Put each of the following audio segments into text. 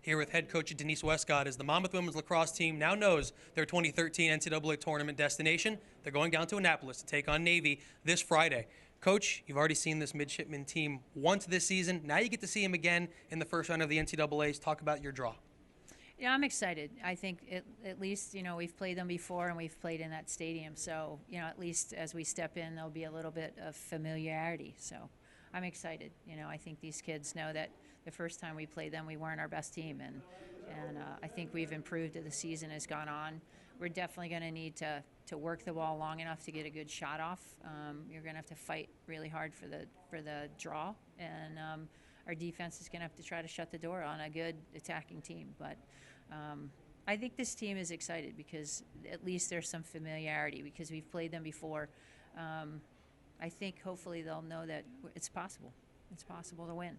here with head coach Denise Wescott as the Monmouth women's lacrosse team now knows their 2013 NCAA Tournament destination. They're going down to Annapolis to take on Navy this Friday. Coach, you've already seen this midshipman team once this season. Now you get to see them again in the first round of the NCAAs. Talk about your draw. Yeah, I'm excited. I think at least, we've played them before and we've played in that stadium. So, at least as we step in, there'll be a little bit of familiarity. So I'm excited. I think these kids know that the first time we played them, we weren't our best team. And I think we've improved as the season has gone on. We're definitely going to need to work the ball long enough to get a good shot off. You're going to have to fight really hard for the draw. And our defense is going to have to try to shut the door on a good attacking team. But I think this team is excited because at least there's some familiarity because we've played them before. I think hopefully they'll know that it's possible. It's possible to win.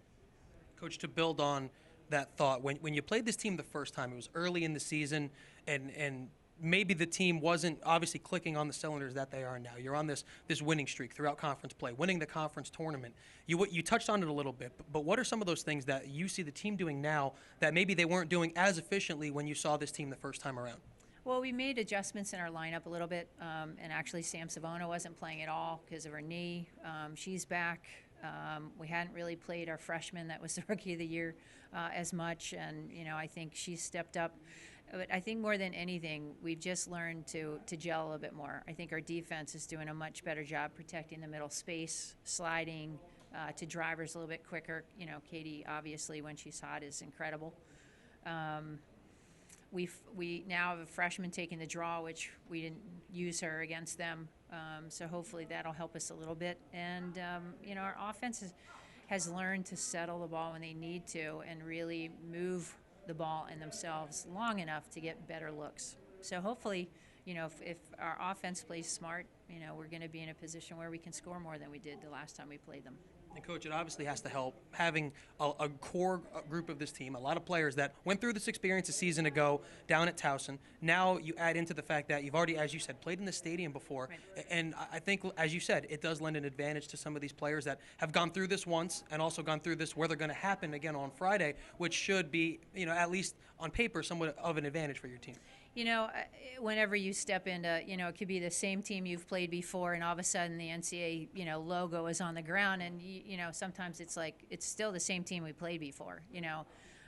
Coach, to build on that thought, when you played this team the first time, it was early in the season, and maybe the team wasn't obviously clicking on the cylinders that they are now. You're on this winning streak throughout conference play, winning the conference tournament. You touched on it a little bit, but what are some of those things that you see the team doing now that maybe they weren't doing as efficiently when you saw this team the first time around? Well, we made adjustments in our lineup a little bit, and actually Sam Savona wasn't playing at all because of her knee. She's back. We hadn't really played our freshman that was the rookie of the year as much, and I think she's stepped up. But I think more than anything, we've just learned to gel a little bit more. I think our defense is doing a much better job protecting the middle space, sliding to drivers a little bit quicker. Katie, obviously, when she's hot, is incredible. We now have a freshman taking the draw, which we didn't use her against them. So hopefully that'll help us a little bit. And, our offense has learned to settle the ball when they need to and really move the ball in themselves long enough to get better looks. So hopefully, if our offense plays smart, we're going to be in a position where we can score more than we did the last time we played them. And, Coach, it obviously has to help having a core group of this team, a lot of players that went through this experience a season ago down at Towson. Now you add into the fact that you've already, as you said, played in the stadium before. Right. And I think, as you said, it does lend an advantage to some of these players that have gone through this once and also gone through this where they're going to happen again on Friday, which should be, at least on paper, somewhat of an advantage for your team. Whenever you step into, it could be the same team you've played before, and all of a sudden the NCAA, logo is on the ground, and sometimes it's like it's still the same team we played before.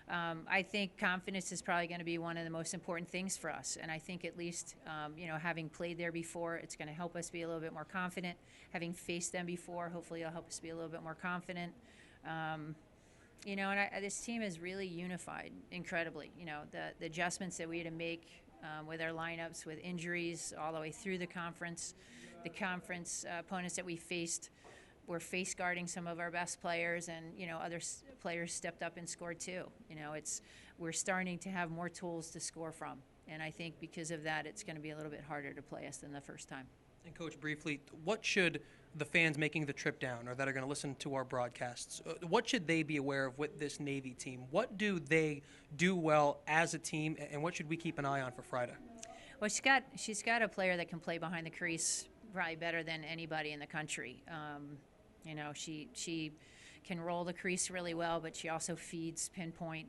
I think confidence is probably going to be one of the most important things for us, and I think at least, having played there before, it's going to help us be a little bit more confident. Having faced them before, hopefully it'll help us be a little bit more confident. This team is really unified incredibly. The adjustments that we had to make with our lineups, with injuries all the way through the conference opponents that we faced were face guarding some of our best players, and other players stepped up and scored too. We're starting to have more tools to score from, and I think because of that, it's going to be a little bit harder to play us than the first time. And, Coach, briefly, what should the fans making the trip down or that are going to listen to our broadcasts, what should they be aware of with this Navy team? What do they do well as a team, and what should we keep an eye on for Friday? Well, she's got a player that can play behind the crease probably better than anybody in the country. She can roll the crease really well, but she also feeds pinpoint.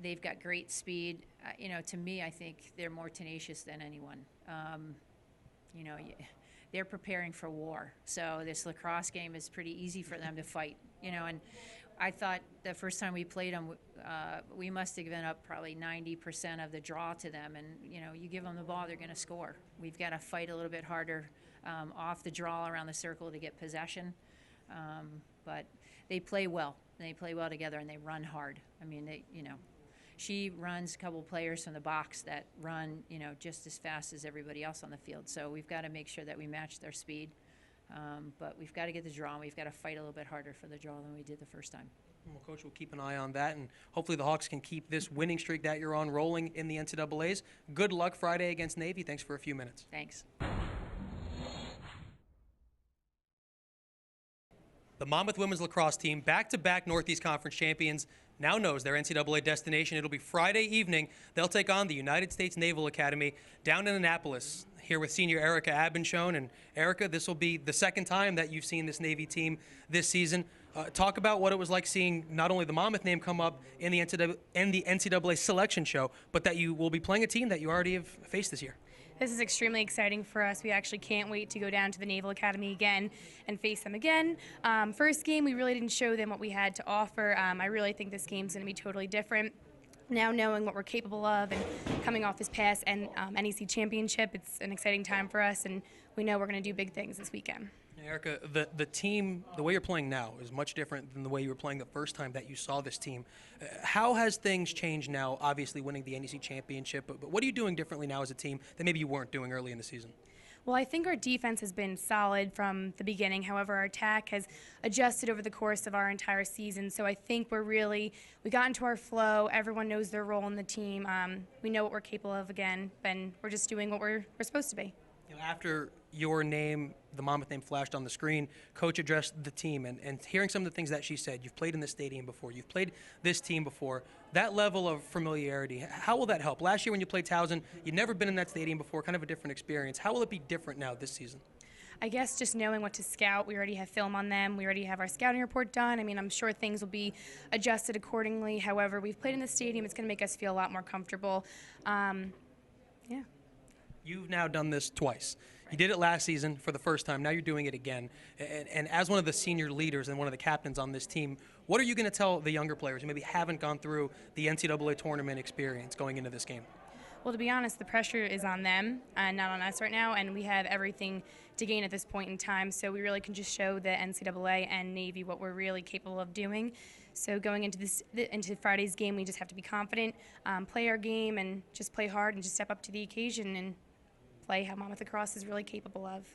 They've got great speed. To me, I think they're more tenacious than anyone. They're preparing for war. So this lacrosse game is pretty easy for them to fight, and I thought the first time we played them, we must have given up probably 90% of the draw to them. And, you give them the ball, they're going to score. We've got to fight a little bit harder off the draw around the circle to get possession. But they play well. They play well together, and they run hard. I mean, she runs a couple players from the box that run, just as fast as everybody else on the field. So we've got to make sure that we match their speed. But we've got to get the draw, and we've got to fight a little bit harder for the draw than we did the first time. Well, Coach, we'll keep an eye on that, and hopefully the Hawks can keep this winning streak that you're on rolling in the NCAAs. Good luck Friday against Navy. Thanks for a few minutes. Thanks. The Monmouth women's lacrosse team, back-to-back Northeast Conference champions, now knows their NCAA destination. It'll be Friday evening. They'll take on the United States Naval Academy down in Annapolis. here with senior Erica Abendschoen. And Erica, this will be the second time that you've seen this Navy team this season. Talk about what it was like seeing not only the Monmouth name come up in the NCAA selection show, but that you will be playing a team that you already have faced this year. This is extremely exciting for us. We actually can't wait to go down to the Naval Academy again and face them again. First game, we really didn't show them what we had to offer. I really think this game's going to be totally different. Now knowing what we're capable of and coming off this past NEC championship, it's an exciting time for us, and we know we're going to do big things this weekend. Erica, the team, the way you're playing now is much different than the way you were playing the first time that you saw this team. How has things changed now, obviously winning the NEC championship, but what are you doing differently now as a team that maybe you weren't doing early in the season? Well, I think our defense has been solid from the beginning. However, our attack has adjusted over the course of our entire season. So I think we got into our flow. Everyone knows their role in the team. We know what we're capable of again, and we're just doing what we're supposed to be. After your name, the Monmouth name, flashed on the screen, Coach addressed the team, and hearing some of the things that she said, you've played in this stadium before, you've played this team before, that level of familiarity, how will that help? Last year when you played Towson, you'd never been in that stadium before, kind of a different experience. How will it be different now this season? I guess just knowing what to scout. We already have film on them. We already have our scouting report done. I mean, I'm sure things will be adjusted accordingly. However, we've played in the stadium. It's going to make us feel a lot more comfortable. Yeah. You've now done this twice. You did it last season for the first time. Now you're doing it again. And as one of the senior leaders and one of the captains on this team, what are you going to tell the younger players who maybe haven't gone through the NCAA tournament experience going into this game? Well, to be honest, the pressure is on them and not on us right now, and we have everything to gain at this point in time, so we really can just show the NCAA and Navy what we're really capable of doing. So going into Friday's game, we just have to be confident, play our game, and just play hard and just step up to the occasion and play how Monmouth Lacrosse is really capable of.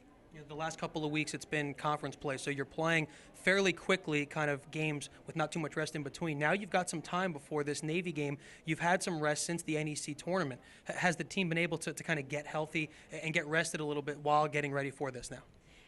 The last couple of weeks it's been conference play, so you're playing fairly quickly kind of games with not too much rest in between. Now you've got some time before this Navy game. You've had some rest since the NEC tournament. Has the team been able to kind of get healthy and get rested a little bit while getting ready for this now?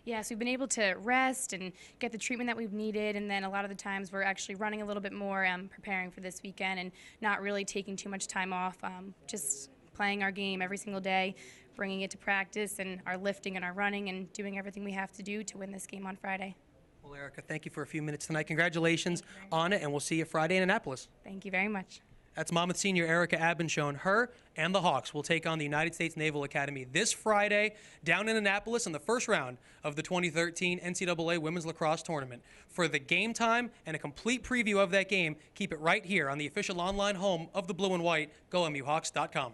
Yes, we've been able to rest and get the treatment that we've needed, and then a lot of the times we're actually running a little bit more, preparing for this weekend and not really taking too much time off, just playing our game every single day, bringing it to practice, and our lifting and our running, and doing everything we have to do to win this game on Friday. Well, Erica, thank you for a few minutes tonight. Congratulations on it, and we'll see you Friday in Annapolis. Thank you very much. That's Monmouth senior Erica Abendschoen. Her and the Hawks will take on the United States Naval Academy this Friday down in Annapolis in the first round of the 2013 NCAA Women's Lacrosse Tournament. For the game time and a complete preview of that game, keep it right here on the official online home of the Blue and White, GoMUHawks.com.